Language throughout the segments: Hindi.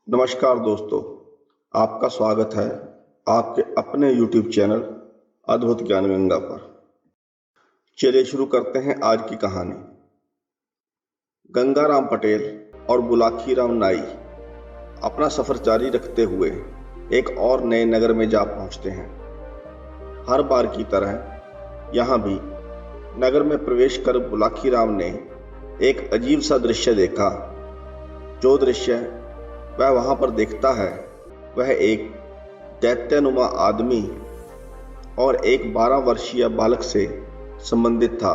नमस्कार दोस्तों, आपका स्वागत है आपके अपने YouTube चैनल अद्भुत ज्ञान गंगा पर। चलिए शुरू करते हैं आज की कहानी। गंगाराम पटेल और बुलाखीराम नाई अपना सफर जारी रखते हुए एक और नए नगर में जा पहुंचते हैं। हर बार की तरह यहाँ भी नगर में प्रवेश कर बुलाखीराम ने एक अजीब सा दृश्य देखा। जो दृश्य वह वहां पर देखता है वह एक दैत्यानुमा आदमी और एक 12 वर्षीय बालक से संबंधित था।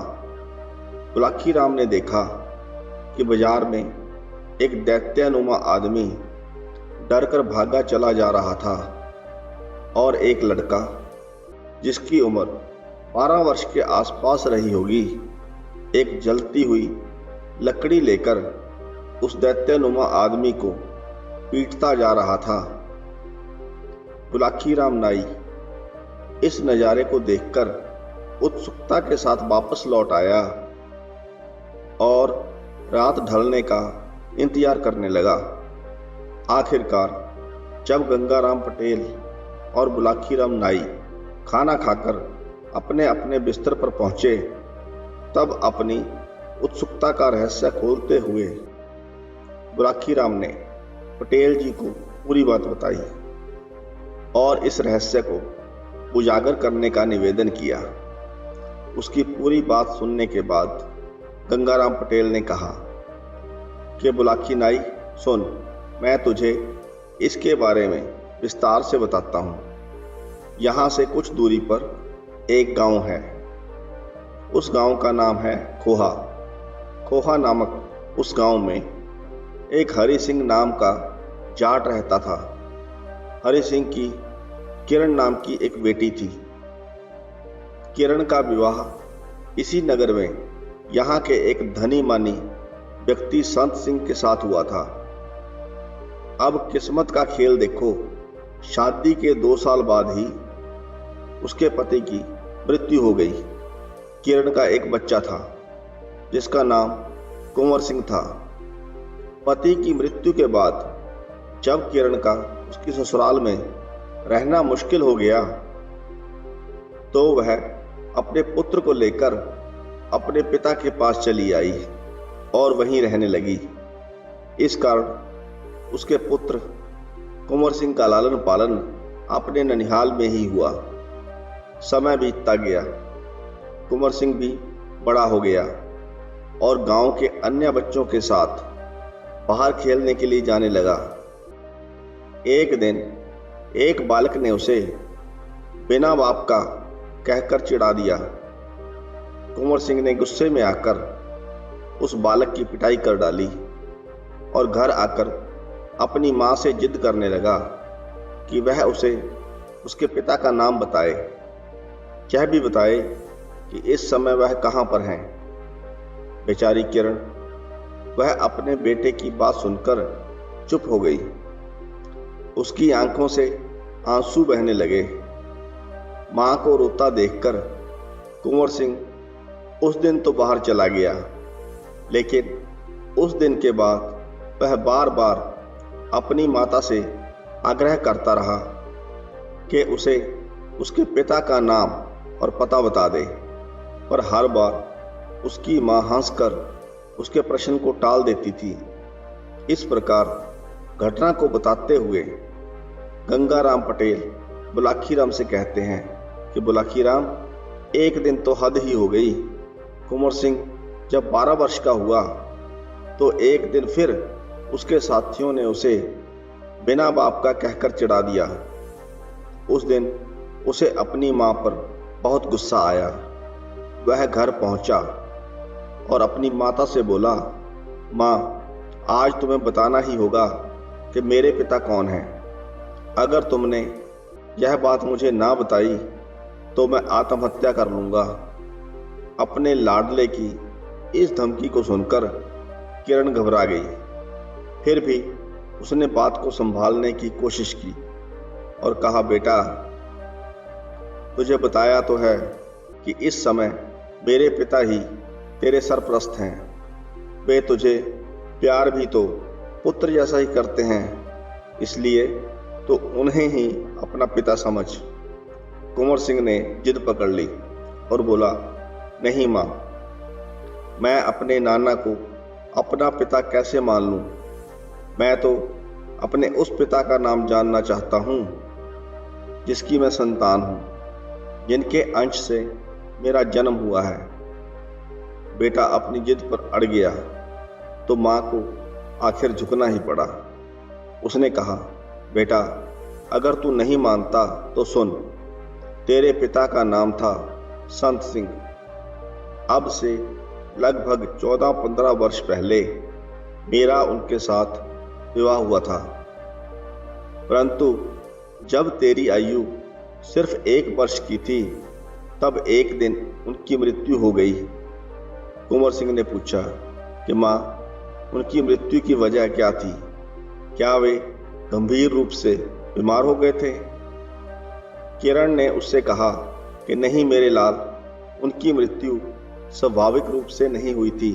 बुलाखीराम ने देखा कि बाजार में एक दैत्यानुमा आदमी डरकर भागा चला जा रहा था और एक लड़का जिसकी उम्र 12 वर्ष के आसपास रही होगी एक जलती हुई लकड़ी लेकर उस दैत्यानुमा आदमी को पीटता जा रहा था। बुलाखीराम नाई इस नज़ारे को देखकर उत्सुकता के साथ वापस लौट आया और रात ढलने का इंतजार करने लगा। आखिरकार जब गंगाराम पटेल और बुलाखीराम नाई खाना खाकर अपने अपने बिस्तर पर पहुंचे तब अपनी उत्सुकता का रहस्य खोलते हुए बुलाखीराम ने पटेल जी को पूरी बात बताई और इस रहस्य को उजागर करने का निवेदन किया। उसकी पूरी बात सुनने के बाद गंगाराम पटेल ने कहा कि बुलाखी नाई सुन, मैं तुझे इसके बारे में विस्तार से बताता हूँ। यहाँ से कुछ दूरी पर एक गांव है। उस गांव का नाम है खोहा। खोहा नामक उस गांव में एक हरि सिंह नाम का जाट रहता था। हरि सिंह की किरण नाम की एक बेटी थी। किरण का विवाह इसी नगर में यहाँ के एक धनी मानी व्यक्ति संत सिंह के साथ हुआ था। अब किस्मत का खेल देखो, शादी के 2 साल बाद ही उसके पति की मृत्यु हो गई। किरण का एक बच्चा था जिसका नाम कुंवर सिंह था। पति की मृत्यु के बाद जब किरण का उसकी ससुराल में रहना मुश्किल हो गया तो वह अपने पुत्र को लेकर अपने पिता के पास चली आई और वहीं रहने लगी। इस कारण उसके पुत्र कुंवर सिंह का लालन पालन अपने ननिहाल में ही हुआ। समय बीतता गया, कुंवर सिंह भी बड़ा हो गया और गांव के अन्य बच्चों के साथ बाहर खेलने के लिए जाने लगा। एक दिन एक बालक ने उसे बिना बाप का कहकर चिढ़ा दिया। कुंवर सिंह ने गुस्से में आकर उस बालक की पिटाई कर डाली और घर आकर अपनी मां से जिद करने लगा कि वह उसे उसके पिता का नाम बताए, यह भी बताए कि इस समय वह कहां पर हैं। बेचारी किरण वह अपने बेटे की बात सुनकर चुप हो गई। उसकी आंखों से आंसू बहने लगे। मां को रोता देखकर कुंवर सिंह उस दिन तो बाहर चला गया, लेकिन उस दिन के बाद वह बार बार अपनी माता से आग्रह करता रहा कि उसे उसके पिता का नाम और पता बता दे, पर हर बार उसकी मां हंसकर उसके प्रश्न को टाल देती थी। इस प्रकार घटना को बताते हुए गंगाराम पटेल बुलाखीराम से कहते हैं कि बुलाखीराम, एक दिन तो हद ही हो गई। कुंवर सिंह जब 12 वर्ष का हुआ तो एक दिन फिर उसके साथियों ने उसे बिना बाप का कहकर चिढ़ा दिया। उस दिन उसे अपनी मां पर बहुत गुस्सा आया। वह घर पहुंचा और अपनी माता से बोला, मां, आज तुम्हें बताना ही होगा कि मेरे पिता कौन हैं। अगर तुमने यह बात मुझे ना बताई तो मैं आत्महत्या कर लूँगा। अपने लाडले की इस धमकी को सुनकर किरण घबरा गई। फिर भी उसने बात को संभालने की कोशिश की और कहा, बेटा, तुझे बताया तो है कि इस समय मेरे पिता ही तेरे सरप्रस्त हैं। वे तुझे प्यार भी तो पुत्र जैसा ही करते हैं। इसलिए तो उन्हें ही अपना पिता समझ। कुंवर सिंह ने जिद पकड़ ली और बोला, नहीं माँ, मैं अपने नाना को अपना पिता कैसे मान लूं? मैं तो अपने उस पिता का नाम जानना चाहता हूं जिसकी मैं संतान हूं, जिनके अंश से मेरा जन्म हुआ है। बेटा अपनी जिद पर अड़ गया तो माँ को आखिर झुकना ही पड़ा। उसने कहा, बेटा, अगर तू नहीं मानता तो सुन, तेरे पिता का नाम था संत सिंह। अब से लगभग 14-15 वर्ष पहले मेरा उनके साथ विवाह हुआ था, परंतु जब तेरी आयु सिर्फ 1 वर्ष की थी तब एक दिन उनकी मृत्यु हो गई। कुंवर सिंह ने पूछा कि माँ, उनकी मृत्यु की वजह क्या थी? क्या वे गंभीर रूप से बीमार हो गए थे? किरण ने उससे कहा कि नहीं मेरे लाल, उनकी मृत्यु स्वाभाविक रूप से नहीं हुई थी।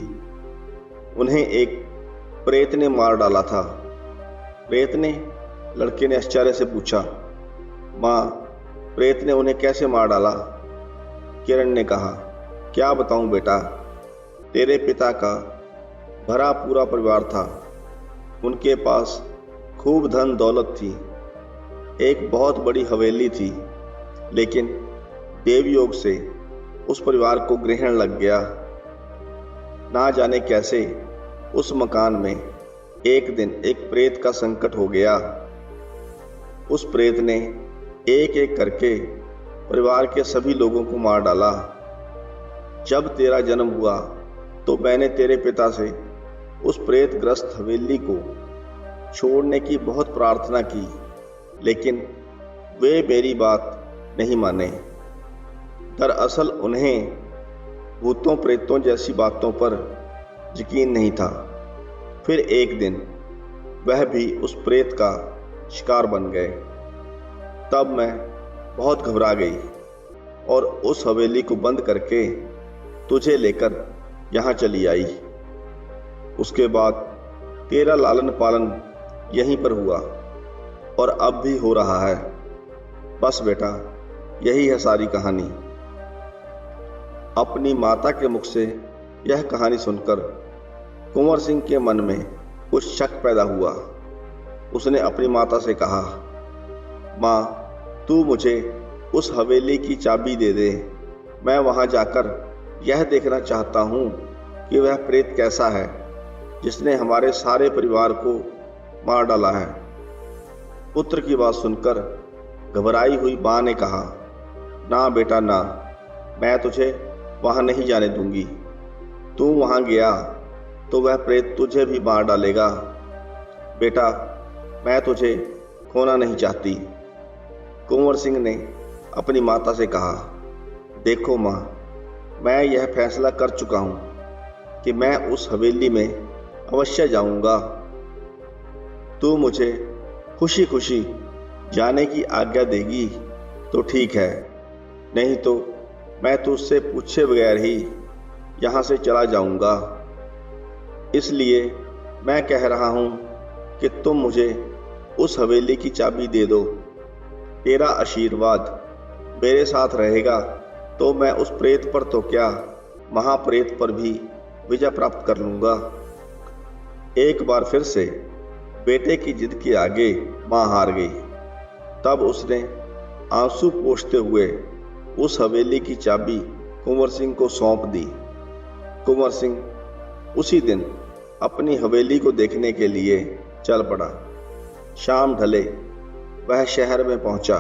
उन्हें एक प्रेत ने मार डाला था। प्रेत ने? लड़के ने आश्चर्य से पूछा। माँ, प्रेत ने उन्हें कैसे मार डाला? किरण ने कहा, क्या बताऊं बेटा, तेरे पिता का भरा पूरा परिवार था। उनके पास खूब धन दौलत थी, एक बहुत बड़ी हवेली थी, लेकिन देवयोग से उस परिवार को ग्रहण लग गया। ना जाने कैसे उस मकान में एक दिन एक प्रेत का संकट हो गया। उस प्रेत ने एक एक करके परिवार के सभी लोगों को मार डाला। जब तेरा जन्म हुआ तो मैंने तेरे पिता से उस प्रेतग्रस्त हवेली को छोड़ने की बहुत प्रार्थना की, लेकिन वे मेरी बात नहीं माने। दरअसल उन्हें भूतों प्रेतों जैसी बातों पर यकीन नहीं था। फिर एक दिन वह भी उस प्रेत का शिकार बन गए। तब मैं बहुत घबरा गई और उस हवेली को बंद करके तुझे लेकर यहाँ चली आई। उसके बाद तेरा लालन पालन यहीं पर हुआ और अब भी हो रहा है। बस बेटा, यही है सारी कहानी। अपनी माता के मुख से यह कहानी सुनकर कुंवर सिंह के मन में कुछ शक पैदा हुआ। उसने अपनी माता से कहा, माँ, तू मुझे उस हवेली की चाबी दे दे। मैं वहां जाकर यह देखना चाहता हूं कि वह प्रेत कैसा है जिसने हमारे सारे परिवार को मार डाला है। पुत्र की बात सुनकर घबराई हुई माँ ने कहा, ना बेटा ना, मैं तुझे वहां नहीं जाने दूंगी। तू वहां गया तो वह प्रेत तुझे भी मार डालेगा। बेटा, मैं तुझे खोना नहीं चाहती। कुंवर सिंह ने अपनी माता से कहा, देखो माँ, मैं यह फैसला कर चुका हूं कि मैं उस हवेली में अवश्य जाऊंगा। तू मुझे खुशी खुशी जाने की आज्ञा देगी तो ठीक है, नहीं तो मैं तुझसे पूछे बगैर ही यहाँ से चला जाऊंगा। इसलिए मैं कह रहा हूं कि तुम मुझे उस हवेली की चाबी दे दो। तेरा आशीर्वाद मेरे साथ रहेगा तो मैं उस प्रेत पर तो क्या, महाप्रेत पर भी विजय प्राप्त कर लूंगा। एक बार फिर से बेटे की जिद के आगे मां हार गई। तब उसने आंसू पोंछते हुए उस हवेली की चाबी कुंवर सिंह को सौंप दी। कुंवर सिंह उसी दिन अपनी हवेली को देखने के लिए चल पड़ा। शाम ढले वह शहर में पहुंचा।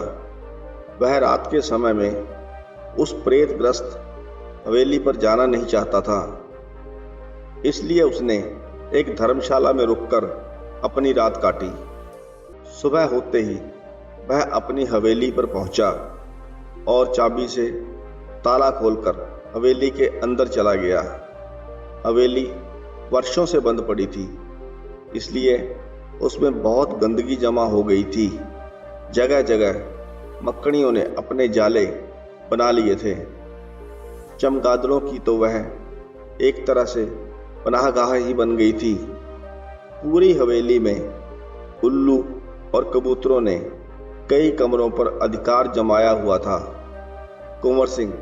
वह रात के समय में उस प्रेतग्रस्त हवेली पर जाना नहीं चाहता था, इसलिए उसने एक धर्मशाला में रुककर अपनी रात काटी। सुबह होते ही वह अपनी हवेली पर पहुंचा और चाबी से ताला खोलकर हवेली के अंदर चला गया। हवेली वर्षों से बंद पड़ी थी, इसलिए उसमें बहुत गंदगी जमा हो गई थी। जगह जगह मक्खियों ने अपने जाले बना लिए थे। चमगादड़ों की तो वह एक तरह से पनाहगाह ही बन गई थी। पूरी हवेली में उल्लू और कबूतरों ने कई कमरों पर अधिकार जमाया हुआ था। कुंवर सिंह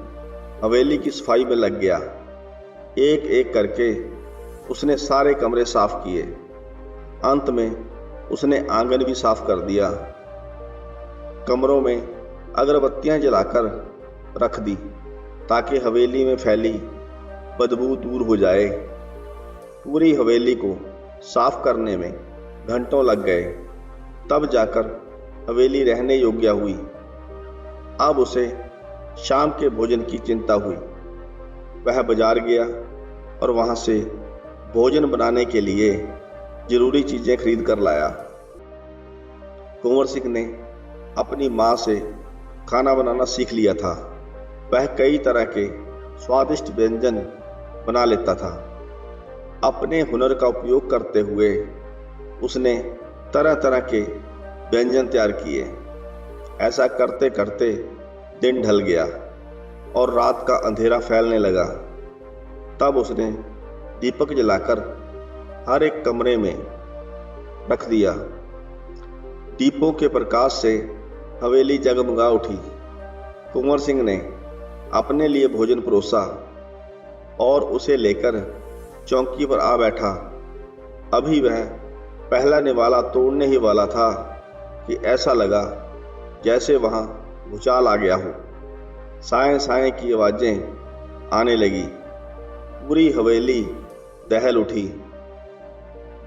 हवेली की सफाई में लग गया। एक एक करके उसने सारे कमरे साफ किए। अंत में उसने आंगन भी साफ कर दिया। कमरों में अगरबत्तियां जलाकर रख दी ताकि हवेली में फैली बदबू दूर हो जाए। पूरी हवेली को साफ करने में घंटों लग गए, तब जाकर हवेली रहने योग्य हुई। अब उसे शाम के भोजन की चिंता हुई। वह बाजार गया और वहां से भोजन बनाने के लिए जरूरी चीजें खरीद कर लाया। कुंवर सिंह ने अपनी माँ से खाना बनाना सीख लिया था। वह कई तरह के स्वादिष्ट व्यंजन बना लेता था। अपने हुनर का उपयोग करते हुए उसने तरह तरह के व्यंजन तैयार किए। ऐसा करते करते दिन ढल गया और रात का अंधेरा फैलने लगा। तब उसने दीपक जलाकर हर एक कमरे में रख दिया। दीपों के प्रकाश से हवेली जगमगा उठी। कुंवर सिंह ने अपने लिए भोजन परोसा और उसे लेकर चौकी पर आ बैठा। अभी वह पहला निवाला तोड़ने ही वाला था कि ऐसा लगा जैसे वहां भूचाल आ गया हो। साएं साएं की आवाजें आने लगी। पूरी हवेली दहल उठी।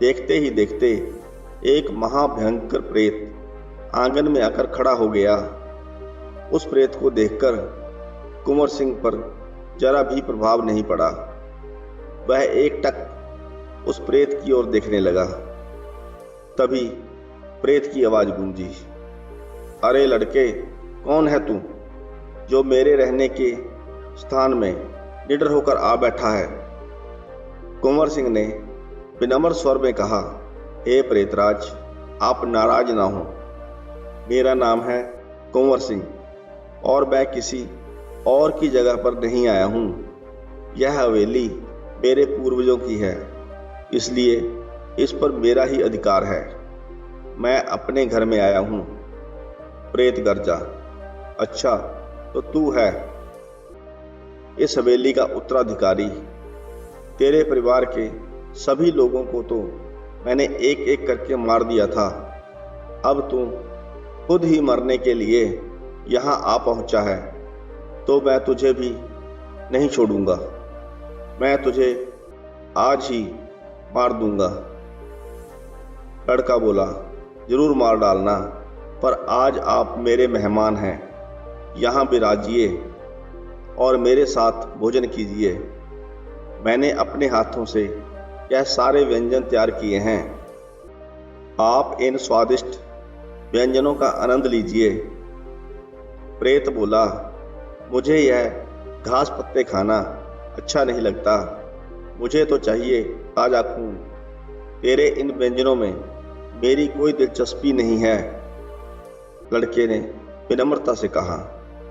देखते ही देखते एक महाभयंकर प्रेत आंगन में आकर खड़ा हो गया। उस प्रेत को देखकर कुंवर सिंह पर जरा भी प्रभाव नहीं पड़ा। वह एकटक उस प्रेत की ओर देखने लगा। तभी प्रेत की आवाज गूंजी, अरे लड़के, कौन है तू जो मेरे रहने के स्थान में निडर होकर आ बैठा है? कुंवर सिंह ने विनम्र स्वर में कहा, हे प्रेतराज, आप नाराज ना हो। मेरा नाम है कुंवर सिंह और मैं किसी और की जगह पर नहीं आया हूँ। यह हवेली मेरे पूर्वजों की है, इसलिए इस पर मेरा ही अधिकार है। मैं अपने घर में आया हूँ। प्रेत गर्जा, अच्छा तो तू है इस हवेली का उत्तराधिकारी। तेरे परिवार के सभी लोगों को तो मैंने एक एक करके मार दिया था। अब तू खुद ही मरने के लिए यहाँ आ पहुँचा है तो मैं तुझे भी नहीं छोड़ूंगा। मैं तुझे आज ही मार दूंगा। लड़का बोला, जरूर मार डालना, पर आज आप मेरे मेहमान हैं। यहाँ विराजिए और मेरे साथ भोजन कीजिए। मैंने अपने हाथों से यह सारे व्यंजन तैयार किए हैं। आप इन स्वादिष्ट व्यंजनों का आनंद लीजिए। प्रेत बोला, मुझे यह घास पत्ते खाना अच्छा नहीं लगता। मुझे तो चाहिए ताजा खून। तेरे इन व्यंजनों में मेरी कोई दिलचस्पी नहीं है। लड़के ने विनम्रता से कहा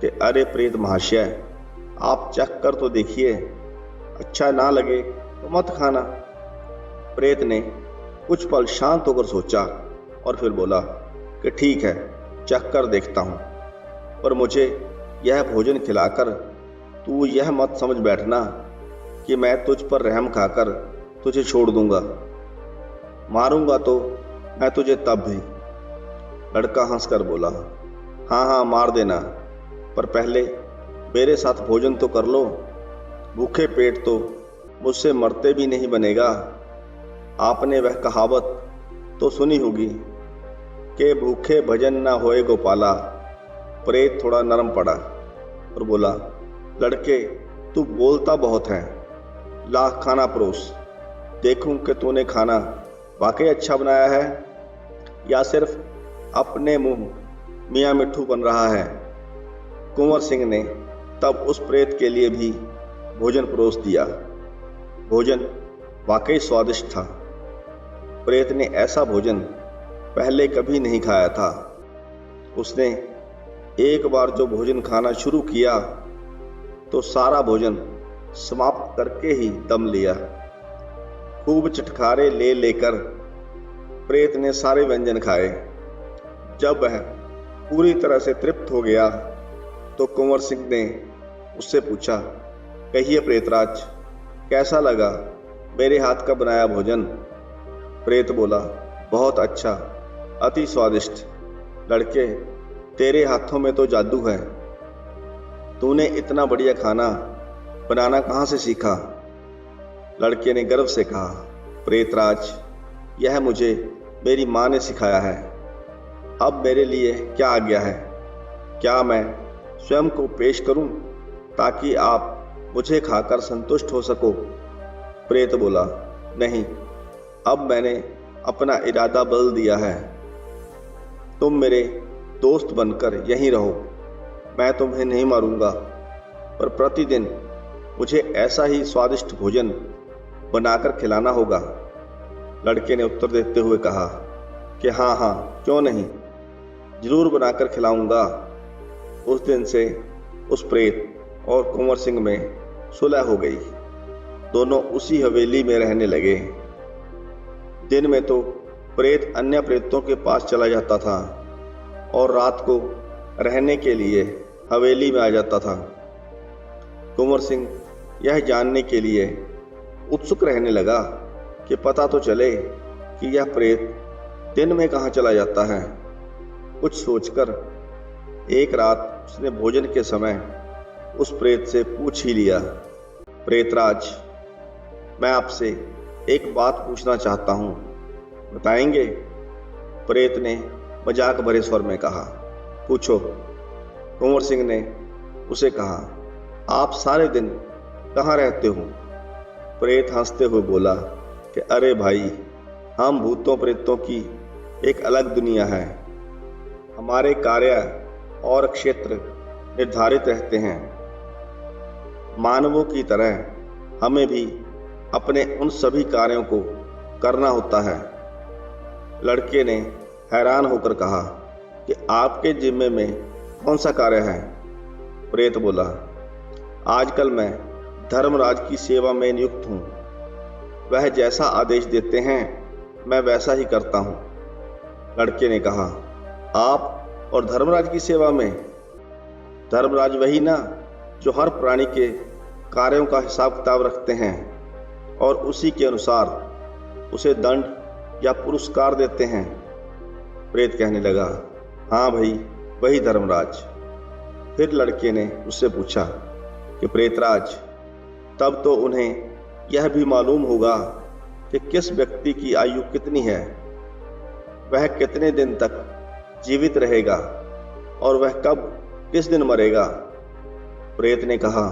कि अरे प्रेत महाशय, आप चख कर तो देखिए, अच्छा ना लगे तो मत खाना। प्रेत ने कुछ पल शांत होकर सोचा और फिर बोला कि ठीक है, चख कर देखता हूँ, पर मुझे यह भोजन खिलाकर तू यह मत समझ बैठना कि मैं तुझ पर रहम खाकर तुझे छोड़ दूंगा। मारूंगा तो मैं तुझे तब भी। लड़का हंसकर बोला, हाँ हाँ मार देना, पर पहले मेरे साथ भोजन तो कर लो। भूखे पेट तो मुझसे मरते भी नहीं बनेगा। आपने वह कहावत तो सुनी होगी कि भूखे भजन ना होए गोपाला। प्रेत थोड़ा नरम पड़ा और बोला, लड़के तू बोलता बहुत है, ला खाना परोस, देखूं कि तूने खाना वाकई अच्छा बनाया है या सिर्फ अपने मुंह मियाँ मिट्ठू बन रहा है। कुंवर सिंह ने तब उस प्रेत के लिए भी भोजन परोस दिया। भोजन वाकई स्वादिष्ट था। प्रेत ने ऐसा भोजन पहले कभी नहीं खाया था। उसने एक बार जो भोजन खाना शुरू किया तो सारा भोजन समाप्त करके ही दम लिया। खूब चटखारे ले लेकर प्रेत ने सारे व्यंजन खाए। जब वह पूरी तरह से तृप्त हो गया तो कुंवर सिंह ने उससे पूछा, कहिए प्रेतराज, कैसा लगा मेरे हाथ का बनाया भोजन? प्रेत बोला, बहुत अच्छा, अति स्वादिष्ट। लड़के, तेरे हाथों में तो जादू है। तूने इतना बढ़िया खाना बनाना कहाँ से सीखा? लड़के ने गर्व से कहा, प्रेतराज, यह मुझे मेरी माँ ने सिखाया है। अब मेरे लिए क्या आज्ञा है? क्या मैं स्वयं को पेश करूं ताकि आप मुझे खाकर संतुष्ट हो सको? प्रेत बोला, नहीं, अब मैंने अपना इरादा बदल दिया है। तुम मेरे दोस्त बनकर यहीं रहो। मैं तुम्हें नहीं मारूंगा, पर प्रतिदिन मुझे ऐसा ही स्वादिष्ट भोजन बनाकर खिलाना होगा। लड़के ने उत्तर देते हुए कहा कि हाँ हाँ, क्यों नहीं, जरूर बनाकर खिलाऊंगा। उस दिन से उस प्रेत और कुंवर सिंह में सुलह हो गई। दोनों उसी हवेली में रहने लगे। दिन में तो प्रेत अन्य प्रेतों के पास चला जाता था और रात को रहने के लिए हवेली में आ जाता था। कुंवर सिंह यह जानने के लिए उत्सुक रहने लगा कि पता तो चले कि यह प्रेत दिन में कहाँ चला जाता है। कुछ सोचकर एक रात उसने भोजन के समय उस प्रेत से पूछ ही लिया, प्रेतराज, मैं आपसे एक बात पूछना चाहता हूँ, बताएंगे? प्रेत ने मजाक भरे स्वर में कहा, पूछो। कुंवर सिंह ने उसे कहा, आप सारे दिन कहाँ रहते हो? प्रेत हंसते हुए बोला कि अरे भाई, हम भूतों प्रेतों की एक अलग दुनिया है। हमारे कार्य और क्षेत्र निर्धारित रहते हैं। मानवों की तरह हमें भी अपने उन सभी कार्यों को करना होता है। लड़के ने हैरान होकर कहा कि आपके जिम्मे में कौन सा कार्य है? प्रेत बोला, आजकल मैं धर्मराज की सेवा में नियुक्त हूँ। वह जैसा आदेश देते हैं मैं वैसा ही करता हूँ। लड़के ने कहा, आप और धर्मराज की सेवा में? धर्मराज वही ना जो हर प्राणी के कार्यों का हिसाब किताब रखते हैं और उसी के अनुसार उसे दंड या पुरस्कार देते हैं। प्रेत कहने लगा, हाँ भाई, वही धर्मराज। फिर लड़के ने उससे पूछा कि प्रेतराज, तब तो उन्हें यह भी मालूम होगा कि किस व्यक्ति की आयु कितनी है, वह कितने दिन तक जीवित रहेगा और वह कब किस दिन मरेगा। प्रेत ने कहा,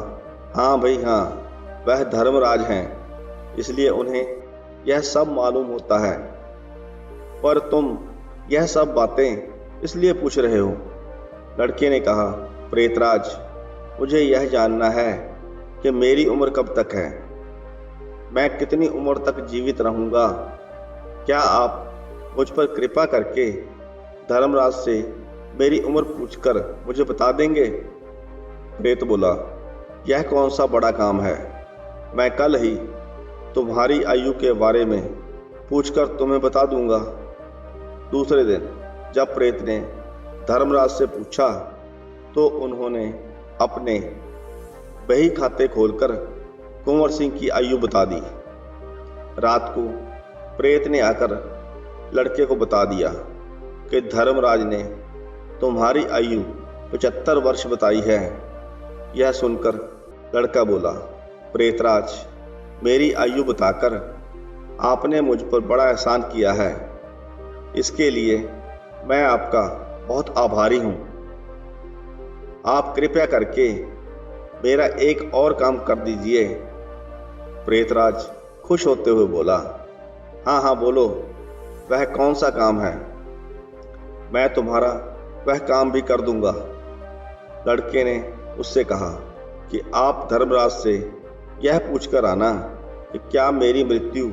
हाँ भाई हाँ, वह धर्मराज हैं, इसलिए उन्हें यह सब मालूम होता है। पर तुम यह सब बातें इसलिए पूछ रहे हो? लड़के ने कहा, प्रेतराज, मुझे यह जानना है कि मेरी उम्र कब तक है, मैं कितनी उम्र तक जीवित रहूंगा। क्या आप मुझ पर कृपा करके धर्मराज से मेरी उम्र पूछकर मुझे बता देंगे? प्रेत बोला, यह कौन सा बड़ा काम है, मैं कल ही तुम्हारी आयु के बारे में पूछकर तुम्हें बता दूंगा। दूसरे दिन जब प्रेत ने धर्मराज से पूछा तो उन्होंने अपने बही खाते खोलकर कुंवर सिंह की आयु बता दी। रात को प्रेत ने आकर लड़के को बता दिया कि धर्मराज ने तुम्हारी आयु 75 वर्ष बताई है। यह सुनकर लड़का बोला, प्रेतराज, मेरी आयु बताकर आपने मुझ पर बड़ा एहसान किया है। इसके लिए मैं आपका बहुत आभारी हूँ। आप कृपया करके मेरा एक और काम कर दीजिए। प्रेतराज खुश होते हुए बोला, हाँ हाँ बोलो, वह कौन सा काम है? मैं तुम्हारा वह काम भी कर दूंगा। लड़के ने उससे कहा कि आप धर्मराज से यह पूछकर आना कि क्या मेरी मृत्यु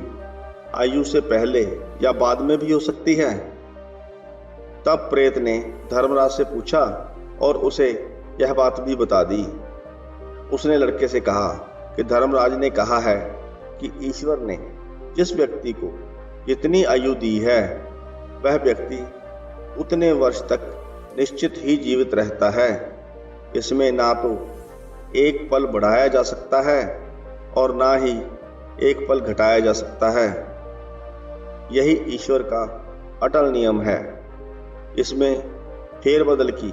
आयु से पहले या बाद में भी हो सकती है। तब प्रेत ने धर्मराज से पूछा और उसे यह बात भी बता दी। उसने लड़के से कहा कि धर्मराज ने कहा है कि ईश्वर ने जिस व्यक्ति को जितनी आयु दी है वह व्यक्ति उतने वर्ष तक निश्चित ही जीवित रहता है। इसमें ना तो एक पल बढ़ाया जा सकता है और ना ही एक पल घटाया जा सकता है। यही ईश्वर का अटल नियम है। इसमें फेरबदल की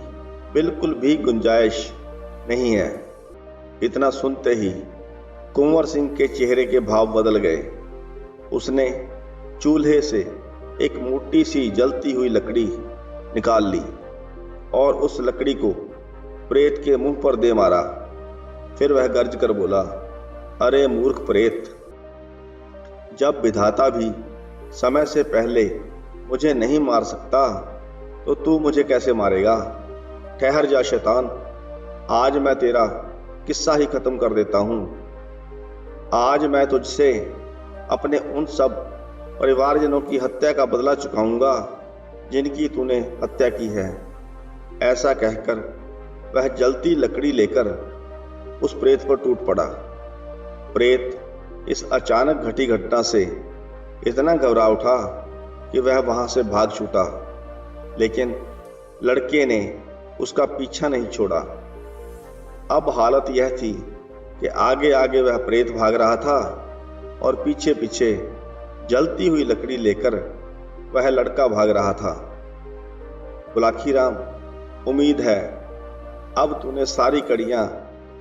बिल्कुल भी गुंजाइश नहीं है। इतना सुनते ही कुंवर सिंह के चेहरे के भाव बदल गए। उसने चूल्हे से एक मोटी सी जलती हुई लकड़ी निकाल ली और उस लकड़ी को प्रेत के मुंह पर दे मारा। फिर वह गर्ज कर बोला, अरे मूर्ख प्रेत, जब विधाता भी समय से पहले मुझे नहीं मार सकता तो तू मुझे कैसे मारेगा। ठहर जा शैतान, आज मैं तेरा किस्सा ही खत्म कर देता हूं। आज मैं तुझसे अपने उन सब परिवारजनों की हत्या का बदला चुकाऊंगा जिनकी तूने हत्या की है। ऐसा कहकर वह जलती लकड़ी लेकर उस प्रेत पर टूट पड़ा। प्रेत इस अचानक घटी घटना से इतना घबरा उठा कि वह वहां से भाग छूटा, लेकिन लड़के ने उसका पीछा नहीं छोड़ा। अब हालत यह थी कि आगे आगे वह प्रेत भाग रहा था और पीछे पीछे जलती हुई लकड़ी लेकर वह लड़का भाग रहा था। बुलाखीराम, उम्मीद है अब तूने सारी कड़ियां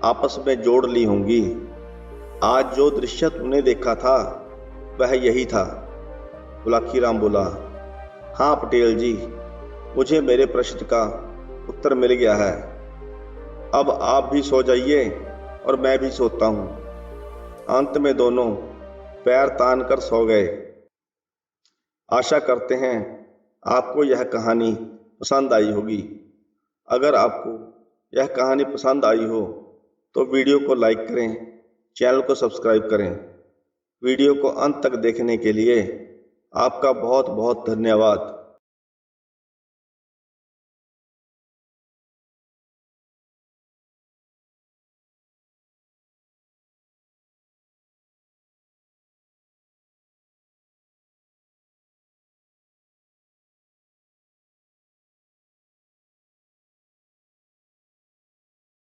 आपस में जोड़ ली होंगी। आज जो दृश्य तूने देखा था वह यही था। बुलाखीराम बोला, हाँ पटेल जी, मुझे मेरे प्रश्न का उत्तर मिल गया है। अब आप भी सो जाइए और मैं भी सोता हूं। अंत में दोनों पैर तान कर सो गए। आशा करते हैं आपको यह कहानी पसंद आई होगी। अगर आपको यह कहानी पसंद आई हो तो वीडियो को लाइक करें, चैनल को सब्सक्राइब करें। वीडियो को अंत तक देखने के लिए आपका बहुत बहुत धन्यवाद।